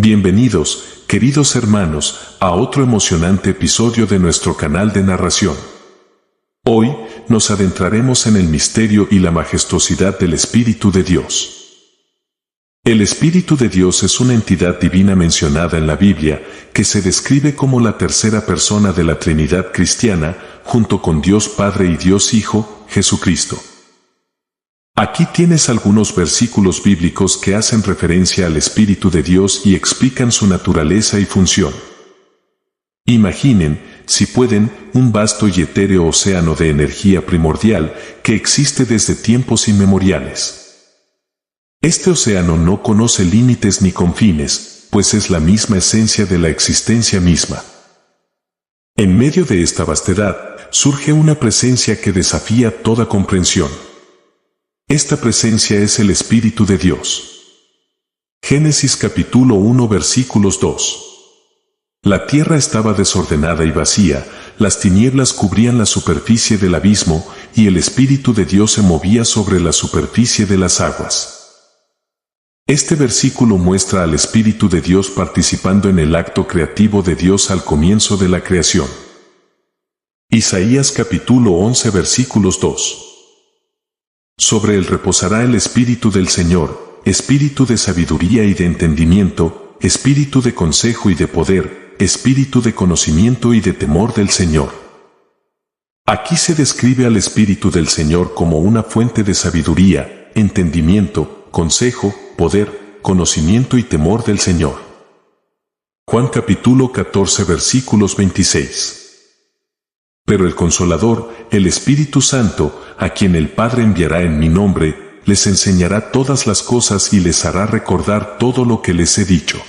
Bienvenidos, queridos hermanos, a otro emocionante episodio de nuestro canal de narración. Hoy, nos adentraremos en el misterio y la majestuosidad del Espíritu de Dios. El Espíritu de Dios es una entidad divina mencionada en la Biblia, que se describe como la tercera persona de la Trinidad cristiana, junto con Dios Padre y Dios Hijo, Jesucristo. Aquí tienes algunos versículos bíblicos que hacen referencia al Espíritu de Dios y explican su naturaleza y función. Imaginen, si pueden, un vasto y etéreo océano de energía primordial que existe desde tiempos inmemoriales. Este océano no conoce límites ni confines, pues es la misma esencia de la existencia misma. En medio de esta vastedad, surge una presencia que desafía toda comprensión. Esta presencia es el Espíritu de Dios. Génesis capítulo 1 versículos 2. La tierra estaba desordenada y vacía, las tinieblas cubrían la superficie del abismo, y el Espíritu de Dios se movía sobre la superficie de las aguas. Este versículo muestra al Espíritu de Dios participando en el acto creativo de Dios al comienzo de la creación. Isaías capítulo 11 versículos 2. Sobre él reposará el Espíritu del Señor, Espíritu de sabiduría y de entendimiento, Espíritu de consejo y de poder, Espíritu de conocimiento y de temor del Señor. Aquí se describe al Espíritu del Señor como una fuente de sabiduría, entendimiento, consejo, poder, conocimiento y temor del Señor. Juan capítulo 14 versículos 26. Pero el Consolador, el Espíritu Santo, a quien el Padre enviará en mi nombre, les enseñará todas las cosas y les hará recordar todo lo que les he dicho.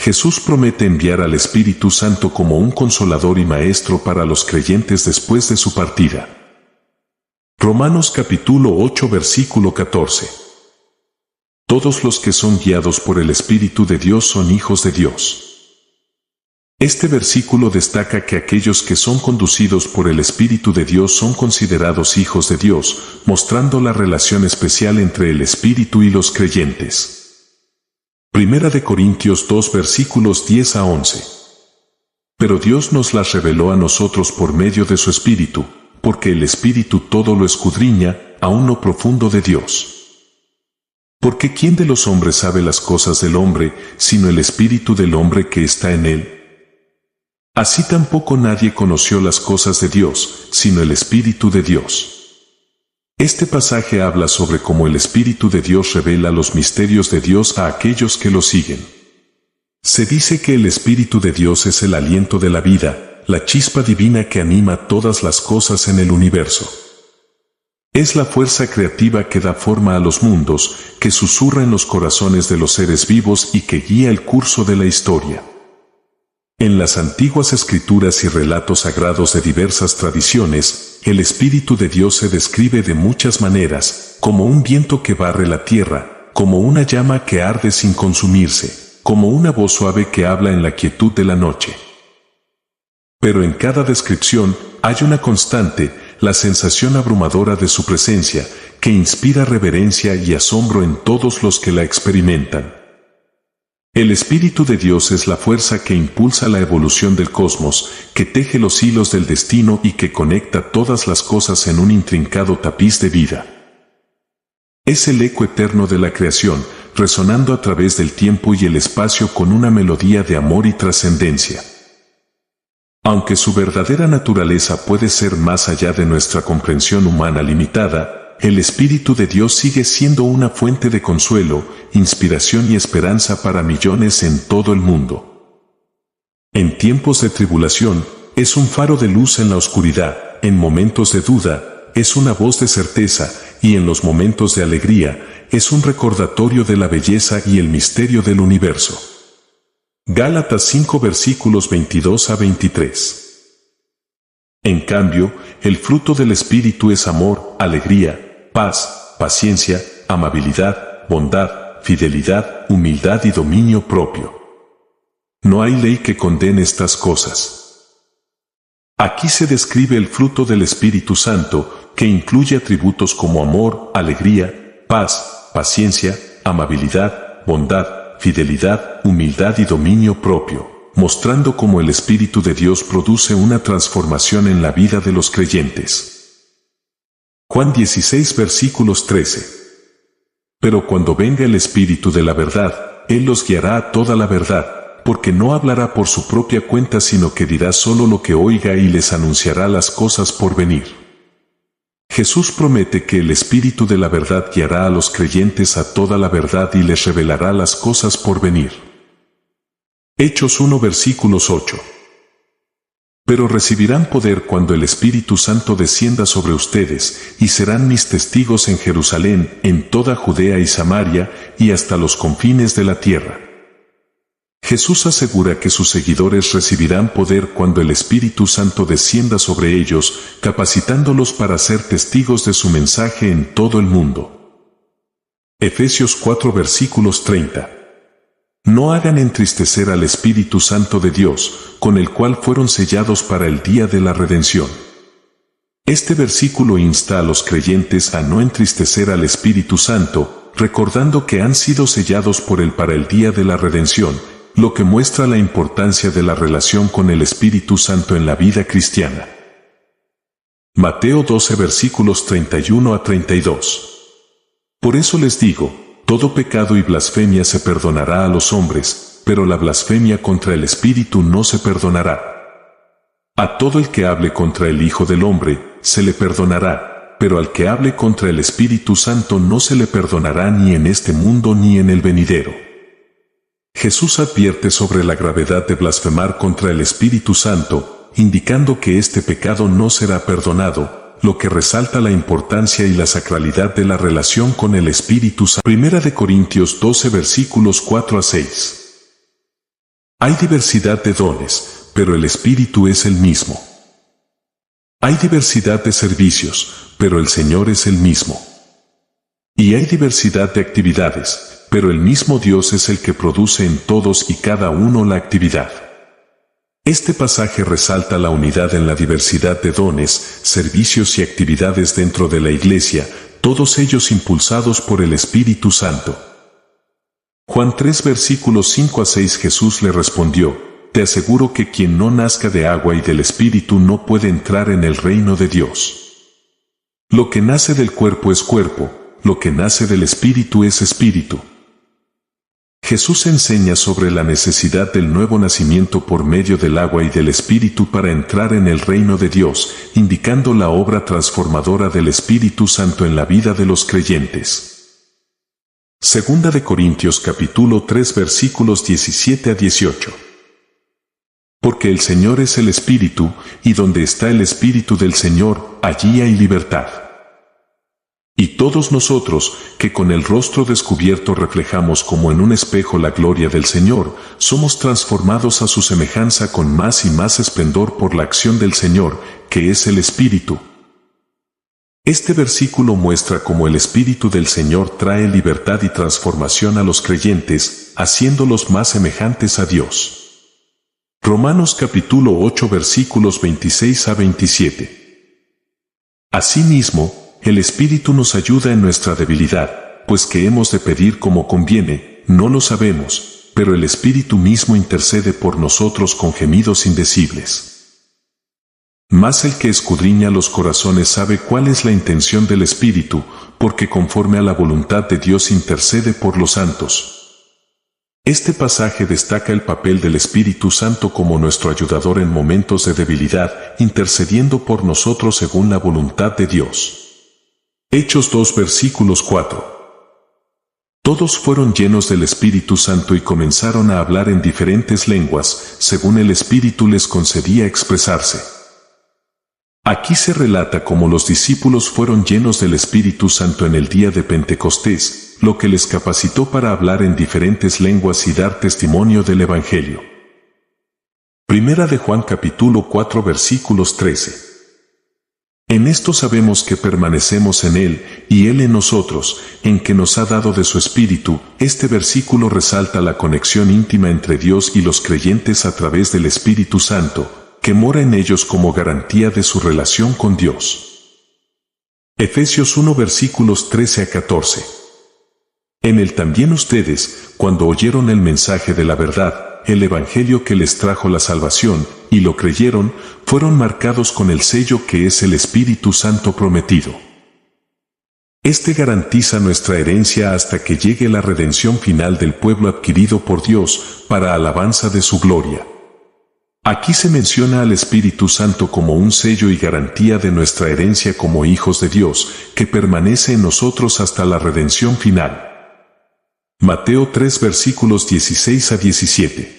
Jesús promete enviar al Espíritu Santo como un consolador y maestro para los creyentes después de su partida. Romanos capítulo 8 versículo 14. Todos los que son guiados por el Espíritu de Dios son hijos de Dios. Este versículo destaca que aquellos que son conducidos por el Espíritu de Dios son considerados hijos de Dios, mostrando la relación especial entre el Espíritu y los creyentes. Primera de Corintios 2 versículos 10 a 11. Pero Dios nos las reveló a nosotros por medio de su Espíritu, porque el Espíritu todo lo escudriña, aun lo profundo de Dios. Porque ¿quién de los hombres sabe las cosas del hombre, sino el Espíritu del hombre que está en él? Así tampoco nadie conoció las cosas de Dios, sino el Espíritu de Dios. Este pasaje habla sobre cómo el Espíritu de Dios revela los misterios de Dios a aquellos que lo siguen. Se dice que el Espíritu de Dios es el aliento de la vida, la chispa divina que anima todas las cosas en el universo. Es la fuerza creativa que da forma a los mundos, que susurra en los corazones de los seres vivos y que guía el curso de la historia. En las antiguas escrituras y relatos sagrados de diversas tradiciones, el Espíritu de Dios se describe de muchas maneras, como un viento que barre la tierra, como una llama que arde sin consumirse, como una voz suave que habla en la quietud de la noche. Pero en cada descripción, hay una constante, la sensación abrumadora de su presencia, que inspira reverencia y asombro en todos los que la experimentan. El Espíritu de Dios es la fuerza que impulsa la evolución del cosmos, que teje los hilos del destino y que conecta todas las cosas en un intrincado tapiz de vida. Es el eco eterno de la creación, resonando a través del tiempo y el espacio con una melodía de amor y trascendencia. Aunque su verdadera naturaleza puede ser más allá de nuestra comprensión humana limitada, el Espíritu de Dios sigue siendo una fuente de consuelo, inspiración y esperanza para millones en todo el mundo. En tiempos de tribulación, es un faro de luz en la oscuridad, en momentos de duda, es una voz de certeza, y en los momentos de alegría, es un recordatorio de la belleza y el misterio del universo. Gálatas 5 versículos 22 a 23. En cambio, el fruto del Espíritu es amor, alegría, paz, paciencia, amabilidad, bondad, fidelidad, humildad y dominio propio. No hay ley que condene estas cosas. Aquí se describe el fruto del Espíritu Santo, que incluye atributos como amor, alegría, paz, paciencia, amabilidad, bondad, fidelidad, humildad y dominio propio, mostrando cómo el Espíritu de Dios produce una transformación en la vida de los creyentes. Juan 16 versículos 13. Pero cuando venga el Espíritu de la verdad, Él los guiará a toda la verdad, porque no hablará por su propia cuenta sino que dirá solo lo que oiga y les anunciará las cosas por venir. Jesús promete que el Espíritu de la verdad guiará a los creyentes a toda la verdad y les revelará las cosas por venir. Hechos 1 versículos 8. Pero recibirán poder cuando el Espíritu Santo descienda sobre ustedes, y serán mis testigos en Jerusalén, en toda Judea y Samaria, y hasta los confines de la tierra. Jesús asegura que sus seguidores recibirán poder cuando el Espíritu Santo descienda sobre ellos, capacitándolos para ser testigos de su mensaje en todo el mundo. Efesios 4 versículos 30. No hagan entristecer al Espíritu Santo de Dios, con el cual fueron sellados para el día de la redención. Este versículo insta a los creyentes a no entristecer al Espíritu Santo, recordando que han sido sellados por él para el día de la redención, lo que muestra la importancia de la relación con el Espíritu Santo en la vida cristiana. Mateo 12 versículos 31 a 32. Por eso les digo, todo pecado y blasfemia se perdonará a los hombres, pero la blasfemia contra el Espíritu no se perdonará. A todo el que hable contra el Hijo del Hombre, se le perdonará, pero al que hable contra el Espíritu Santo no se le perdonará ni en este mundo ni en el venidero. Jesús advierte sobre la gravedad de blasfemar contra el Espíritu Santo, indicando que este pecado no será perdonado, lo que resalta la importancia y la sacralidad de la relación con el Espíritu Santo. Primera de Corintios 12 versículos 4 a 6. Hay diversidad de dones, pero el Espíritu es el mismo. Hay diversidad de servicios, pero el Señor es el mismo. Y hay diversidad de actividades, pero el mismo Dios es el que produce en todos y cada uno la actividad. Este pasaje resalta la unidad en la diversidad de dones, servicios y actividades dentro de la Iglesia, todos ellos impulsados por el Espíritu Santo. Juan 3 versículos 5 a 6 Jesús le respondió, te aseguro que quien no nazca de agua y del Espíritu no puede entrar en el reino de Dios. Lo que nace del cuerpo es cuerpo, lo que nace del Espíritu es espíritu. Jesús enseña sobre la necesidad del nuevo nacimiento por medio del agua y del Espíritu para entrar en el reino de Dios, indicando la obra transformadora del Espíritu Santo en la vida de los creyentes. Segunda de Corintios capítulo 3 versículos 17 a 18. Porque el Señor es el Espíritu, y donde está el Espíritu del Señor, allí hay libertad. Y todos nosotros, que con el rostro descubierto reflejamos como en un espejo la gloria del Señor, somos transformados a su semejanza con más y más esplendor por la acción del Señor, que es el Espíritu. Este versículo muestra cómo el Espíritu del Señor trae libertad y transformación a los creyentes, haciéndolos más semejantes a Dios. Romanos capítulo 8 versículos 26 a 27. Asimismo, el Espíritu nos ayuda en nuestra debilidad, pues que hemos de pedir como conviene, no lo sabemos, pero el Espíritu mismo intercede por nosotros con gemidos indecibles. Mas el que escudriña los corazones sabe cuál es la intención del Espíritu, porque conforme a la voluntad de Dios intercede por los santos. Este pasaje destaca el papel del Espíritu Santo como nuestro ayudador en momentos de debilidad, intercediendo por nosotros según la voluntad de Dios. Hechos 2 versículos 4. Todos fueron llenos del Espíritu Santo y comenzaron a hablar en diferentes lenguas, según el Espíritu les concedía expresarse. Aquí se relata cómo los discípulos fueron llenos del Espíritu Santo en el día de Pentecostés, lo que les capacitó para hablar en diferentes lenguas y dar testimonio del Evangelio. Primera de Juan capítulo 4 versículos 13. En esto sabemos que permanecemos en Él, y Él en nosotros, en que nos ha dado de su Espíritu. Este versículo resalta la conexión íntima entre Dios y los creyentes a través del Espíritu Santo, que mora en ellos como garantía de su relación con Dios. Efesios 1 versículos 13 a 14. En él también ustedes, cuando oyeron el mensaje de la verdad, el evangelio que les trajo la salvación, y lo creyeron, fueron marcados con el sello que es el Espíritu Santo prometido. Este garantiza nuestra herencia hasta que llegue la redención final del pueblo adquirido por Dios, para alabanza de su gloria. Aquí se menciona al Espíritu Santo como un sello y garantía de nuestra herencia como hijos de Dios, que permanece en nosotros hasta la redención final. Mateo 3 versículos 16 a 17.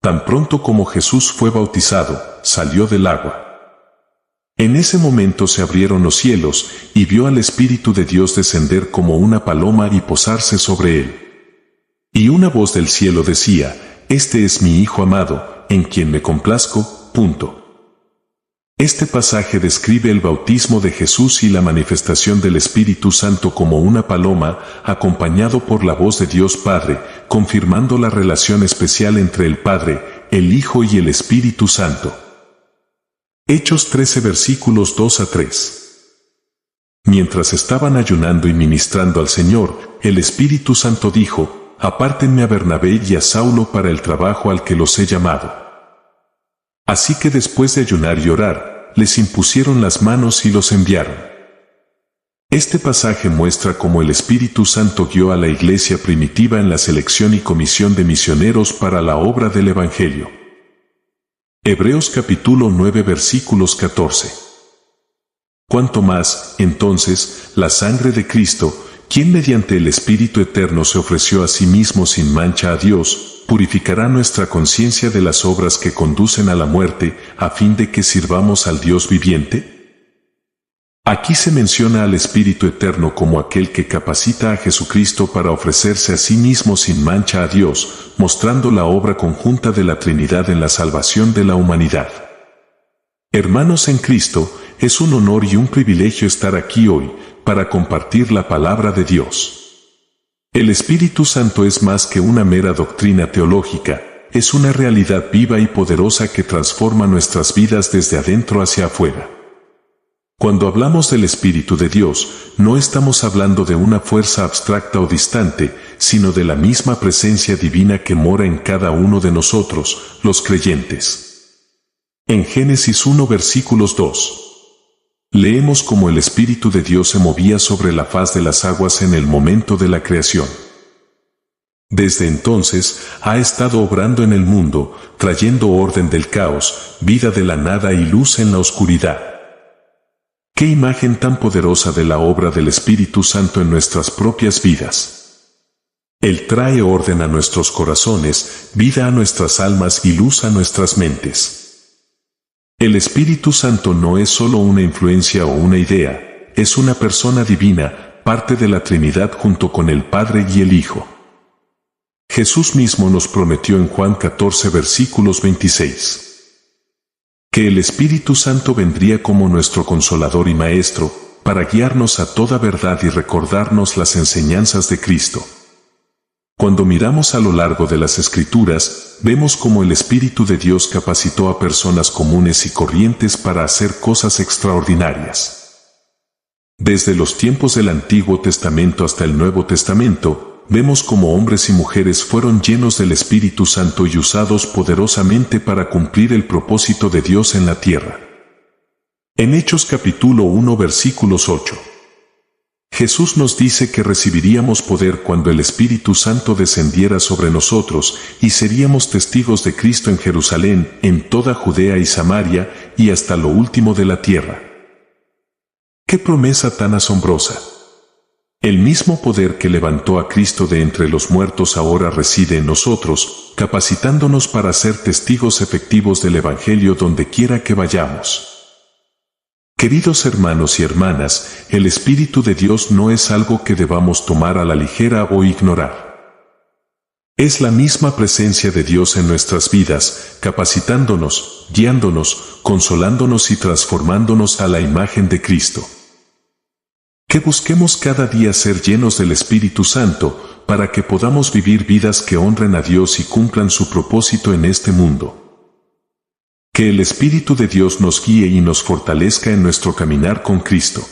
Tan pronto como Jesús fue bautizado, salió del agua. En ese momento se abrieron los cielos, y vio al Espíritu de Dios descender como una paloma y posarse sobre él. Y una voz del cielo decía: Este es mi Hijo amado, en quien me complazco. Este pasaje describe el bautismo de Jesús y la manifestación del Espíritu Santo como una paloma, acompañado por la voz de Dios Padre, confirmando la relación especial entre el Padre, el Hijo y el Espíritu Santo. Hechos 13 versículos 2 a 3. Mientras estaban ayunando y ministrando al Señor, el Espíritu Santo dijo: Apártenme a Bernabé y a Saulo para el trabajo al que los he llamado. Así que después de ayunar y orar, les impusieron las manos y los enviaron. Este pasaje muestra cómo el Espíritu Santo guió a la iglesia primitiva en la selección y comisión de misioneros para la obra del Evangelio. Hebreos capítulo 9 versículos 14. Cuanto más, entonces, la sangre de Cristo, quien mediante el Espíritu Eterno se ofreció a sí mismo sin mancha a Dios, purificará nuestra conciencia de las obras que conducen a la muerte, a fin de que sirvamos al Dios viviente. Aquí se menciona al Espíritu Eterno como aquel que capacita a Jesucristo para ofrecerse a sí mismo sin mancha a Dios, mostrando la obra conjunta de la Trinidad en la salvación de la humanidad. Hermanos en Cristo, es un honor y un privilegio estar aquí hoy, para compartir la palabra de Dios. El Espíritu Santo es más que una mera doctrina teológica, es una realidad viva y poderosa que transforma nuestras vidas desde adentro hacia afuera. Cuando hablamos del Espíritu de Dios, no estamos hablando de una fuerza abstracta o distante, sino de la misma presencia divina que mora en cada uno de nosotros, los creyentes. En Génesis 1 versículos 2. Leemos cómo el Espíritu de Dios se movía sobre la faz de las aguas en el momento de la creación. Desde entonces, ha estado obrando en el mundo, trayendo orden del caos, vida de la nada y luz en la oscuridad. ¡Qué imagen tan poderosa de la obra del Espíritu Santo en nuestras propias vidas! Él trae orden a nuestros corazones, vida a nuestras almas y luz a nuestras mentes. El Espíritu Santo no es solo una influencia o una idea, es una persona divina, parte de la Trinidad junto con el Padre y el Hijo. Jesús mismo nos prometió en Juan 14 versículos 26. Que el Espíritu Santo vendría como nuestro consolador y maestro, para guiarnos a toda verdad y recordarnos las enseñanzas de Cristo. Cuando miramos a lo largo de las Escrituras, vemos cómo el Espíritu de Dios capacitó a personas comunes y corrientes para hacer cosas extraordinarias. Desde los tiempos del Antiguo Testamento hasta el Nuevo Testamento, vemos cómo hombres y mujeres fueron llenos del Espíritu Santo y usados poderosamente para cumplir el propósito de Dios en la tierra. En Hechos capítulo 1 versículos 8. Jesús nos dice que recibiríamos poder cuando el Espíritu Santo descendiera sobre nosotros y seríamos testigos de Cristo en Jerusalén, en toda Judea y Samaria, y hasta lo último de la tierra. ¡Qué promesa tan asombrosa! El mismo poder que levantó a Cristo de entre los muertos ahora reside en nosotros, capacitándonos para ser testigos efectivos del Evangelio donde quiera que vayamos. Queridos hermanos y hermanas, el Espíritu de Dios no es algo que debamos tomar a la ligera o ignorar. Es la misma presencia de Dios en nuestras vidas, capacitándonos, guiándonos, consolándonos y transformándonos a la imagen de Cristo. Que busquemos cada día ser llenos del Espíritu Santo, para que podamos vivir vidas que honren a Dios y cumplan su propósito en este mundo. Que el Espíritu de Dios nos guíe y nos fortalezca en nuestro caminar con Cristo.